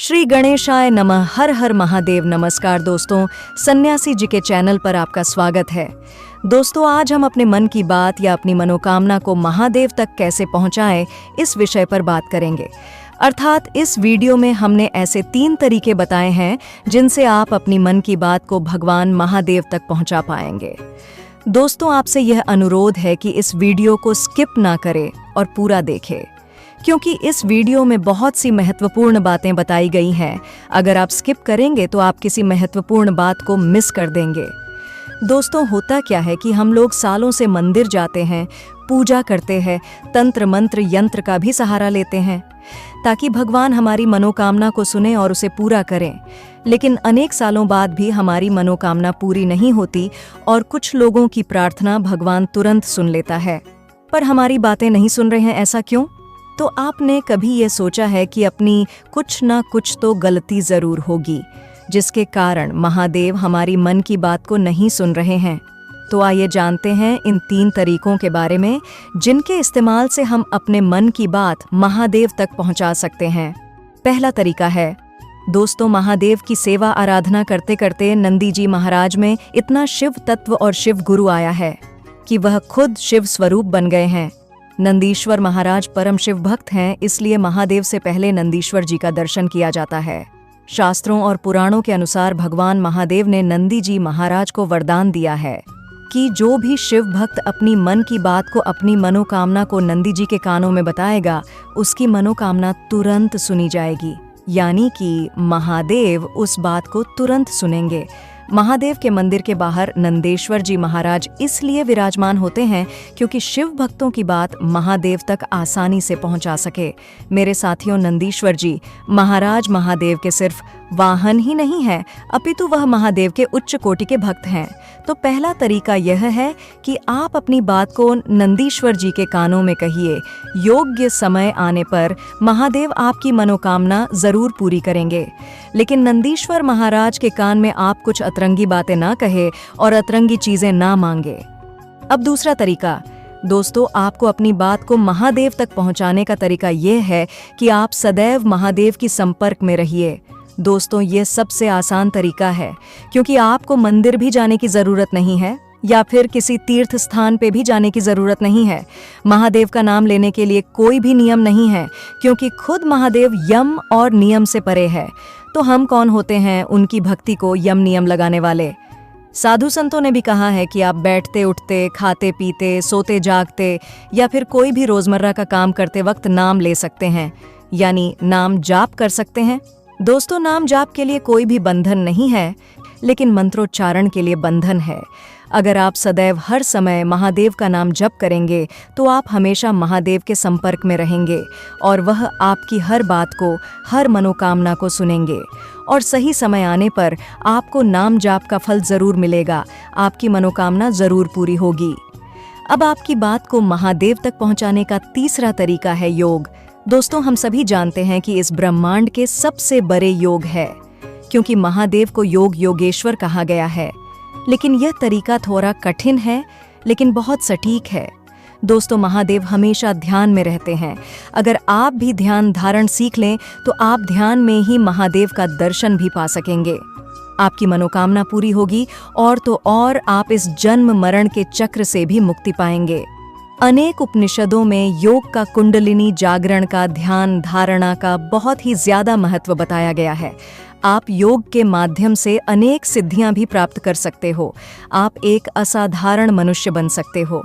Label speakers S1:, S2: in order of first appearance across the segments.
S1: श्री गणेशाय नमः। हर हर महादेव। नमस्कार दोस्तों, सन्यासी जी के चैनल पर आपका स्वागत है। दोस्तों, आज हम अपने मन की बात या अपनी मनोकामना को महादेव तक कैसे पहुंचाएं, इस विषय पर बात करेंगे। अर्थात इस वीडियो में हमने ऐसे 3 तरीके बताए हैं जिनसे आप अपनी मन की बात को भगवान महादेव तक पहुंचा पाएंगे। दोस्तों, आपसे यह अनुरोध है कि इस वीडियो को स्किप ना करें और पूरा देखें, क्योंकि इस वीडियो में बहुत सी महत्वपूर्ण बातें बताई गई हैं। अगर आप स्किप करेंगे तो आप किसी महत्वपूर्ण बात को मिस कर देंगे। दोस्तों, होता क्या है कि हम लोग सालों से मंदिर जाते हैं, पूजा करते हैं, तंत्र मंत्र यंत्र का भी सहारा लेते हैं ताकि भगवान हमारी मनोकामना को सुने और उसे पूरा करें। लेकिन अनेक सालों बाद भी हमारी मनोकामना पूरी नहीं होती और कुछ लोगों की प्रार्थना भगवान तुरंत सुन लेता है। पर हमारी बातें नहीं सुन रहे हैं, ऐसा क्यों? तो आपने कभी ये सोचा है कि अपनी कुछ ना कुछ तो गलती जरूर होगी जिसके कारण महादेव हमारी मन की बात को नहीं सुन रहे हैं? तो आइए जानते हैं इन 3 तरीकों के बारे में जिनके इस्तेमाल से हम अपने मन की बात महादेव तक पहुंचा सकते हैं। पहला तरीका है, दोस्तों, महादेव की सेवा आराधना करते करते नंदी जी महाराज में इतना शिव तत्व और शिव गुरु आया है कि वह खुद शिव स्वरूप बन गए हैं। नंदीश्वर महाराज परम शिव भक्त हैं, इसलिए महादेव से पहले नंदीश्वर जी का दर्शन किया जाता है। शास्त्रों और पुराणों के अनुसार भगवान महादेव ने नंदी जी महाराज को वरदान दिया है कि जो भी शिव भक्त अपनी मन की बात को, अपनी मनोकामना को नंदी जी के कानों में बताएगा, उसकी मनोकामना तुरंत सुनी जाएगी। यानी कि महादेव उस बात को तुरंत सुनेंगे। महादेव के मंदिर के बाहर नंदेश्वर जी महाराज इसलिए विराजमान होते हैं क्योंकि शिव भक्तों की बात महादेव तक आसानी से पहुंचा सके। मेरे साथियों, नंदीश्वर जी महाराज महादेव के सिर्फ वाहन ही नहीं है, अपितु वह महादेव के उच्च कोटि के भक्त हैं। तो पहला तरीका यह है कि आप अपनी बात को नंदीश्वर जी के कानों में कहिए। योग्य समय आने पर महादेव आपकी मनोकामना जरूर पूरी करेंगे। लेकिन नंदीश्वर महाराज के कान में आप कुछ अतरंगी बातें ना कहे और अतरंगी चीजें ना मांगे। अब दूसरा तरीका, दोस्तों, आपको अपनी बात को महादेव तक पहुंचाने का तरीका यह है कि आप सदैव महादेव की संपर्क में रहिए। दोस्तों, ये सबसे आसान तरीका है क्योंकि आपको मंदिर भी जाने की जरूरत नहीं है या फिर किसी तीर्थ स्थान पे भी जाने की जरूरत नहीं है। महादेव का नाम लेने के लिए कोई भी नियम नहीं है क्योंकि खुद महादेव यम और नियम से परे है। तो हम कौन होते हैं उनकी भक्ति को यम नियम लगाने वाले? साधु संतों ने भी कहा है कि आप बैठते उठते, खाते पीते, सोते जागते या फिर कोई भी रोजमर्रा का काम करते वक्त नाम ले सकते हैं, यानी नाम जाप कर सकते हैं। दोस्तों, नाम जाप के लिए कोई भी बंधन नहीं है, लेकिन मंत्रोच्चारण के लिए बंधन है। अगर आप सदैव हर समय महादेव का नाम जप करेंगे तो आप हमेशा महादेव के संपर्क में रहेंगे और वह आपकी हर बात को, हर मनोकामना को सुनेंगे और सही समय आने पर आपको नाम जाप का फल जरूर मिलेगा, आपकी मनोकामना जरूर पूरी होगी। अब आपकी बात को महादेव तक पहुंचाने का तीसरा तरीका है योग। दोस्तों, हम सभी जानते हैं कि इस ब्रह्मांड के सबसे बड़े योग है क्योंकि महादेव को योग योगेश्वर कहा गया है। लेकिन यह तरीका थोड़ा कठिन है लेकिन बहुत सटीक है। दोस्तों, महादेव हमेशा ध्यान में रहते हैं। अगर आप भी ध्यान धारण सीख लें तो आप ध्यान में ही महादेव का दर्शन भी पा सकेंगे। आपकी मनोकामना पूरी होगी और तो और आप इस जन्म मरण के चक्र से भी मुक्ति पाएंगे। अनेक उपनिषदों में योग का, कुंडलिनी जागरण का, ध्यान धारणा का बहुत ही ज्यादा महत्व बताया गया है। आप योग के माध्यम से अनेक सिद्धियां भी प्राप्त कर सकते हो। आप एक असाधारण मनुष्य बन सकते हो।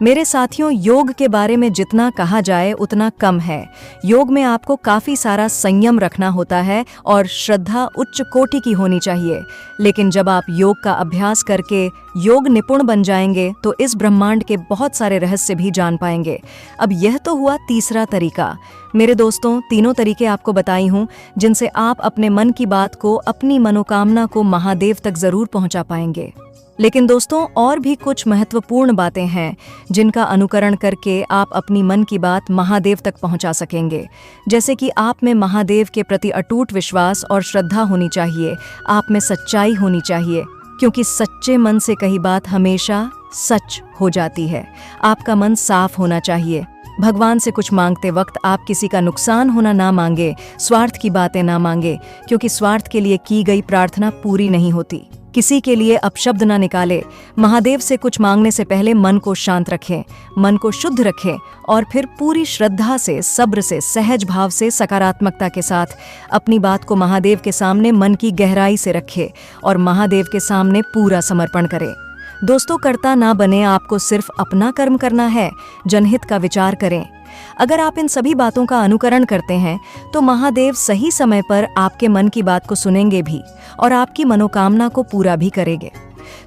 S1: मेरे साथियों, योग के बारे में जितना कहा जाए उतना कम है। योग में आपको काफी सारा संयम रखना होता है और श्रद्धा उच्च कोटि की होनी चाहिए। लेकिन जब आप योग का अभ्यास करके योग निपुण बन जाएंगे तो इस ब्रह्मांड के बहुत सारे रहस्य भी जान पाएंगे। अब यह तो हुआ तीसरा तरीका। मेरे दोस्तों, 3 तरीके आपको बताई हूँ जिनसे आप अपने मन की बात को, अपनी मनोकामना को महादेव तक जरूर पहुंचा पाएंगे। लेकिन दोस्तों, और भी कुछ महत्वपूर्ण बातें हैं जिनका अनुकरण करके आप अपनी मन की बात महादेव तक पहुंचा सकेंगे। जैसे कि आप में महादेव के प्रति अटूट विश्वास और श्रद्धा होनी चाहिए। आप में सच्चाई होनी चाहिए क्योंकि सच्चे मन से कही बात हमेशा सच हो जाती है। आपका मन साफ होना चाहिए। भगवान से कुछ मांगते वक्त आप किसी का नुकसान होना ना मांगे, स्वार्थ की बातें ना मांगे, क्योंकि स्वार्थ के लिए की गई प्रार्थना पूरी नहीं होती। किसी के लिए अपशब्द ना निकाले। महादेव से कुछ मांगने से पहले मन को शांत रखें, मन को शुद्ध रखें और फिर पूरी श्रद्धा से, सब्र से, सहज भाव से, सकारात्मकता के साथ अपनी बात को महादेव के सामने मन की गहराई से रखें और महादेव के सामने पूरा समर्पण करें। दोस्तों, कर्ता ना बने, आपको सिर्फ अपना कर्म करना है, जनहित का विचार करें। अगर आप इन सभी बातों का अनुकरण करते हैं तो महादेव सही समय पर आपके मन की बात को सुनेंगे भी और आपकी मनोकामना को पूरा भी करेंगे।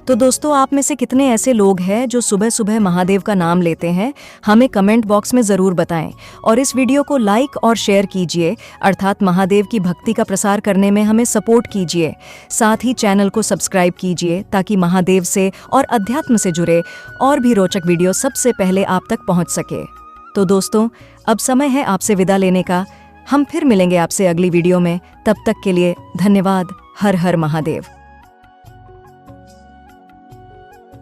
S1: तो दोस्तों, आप में से कितने ऐसे लोग हैं जो सुबह सुबह महादेव का नाम लेते हैं? हमें कमेंट बॉक्स में ज़रूर बताएं और इस वीडियो को लाइक और शेयर कीजिए, अर्थात महादेव की भक्ति का प्रसार करने में हमें सपोर्ट कीजिए। साथ ही चैनल को सब्सक्राइब कीजिए ताकि महादेव से और अध्यात्म से जुड़े और भी रोचक वीडियो सबसे पहले आप तक पहुंच सके। तो दोस्तों, अब समय है आपसे विदा लेने का। हम फिर मिलेंगे आपसे अगली वीडियो में। तब तक के लिए धन्यवाद। हर हर महादेव।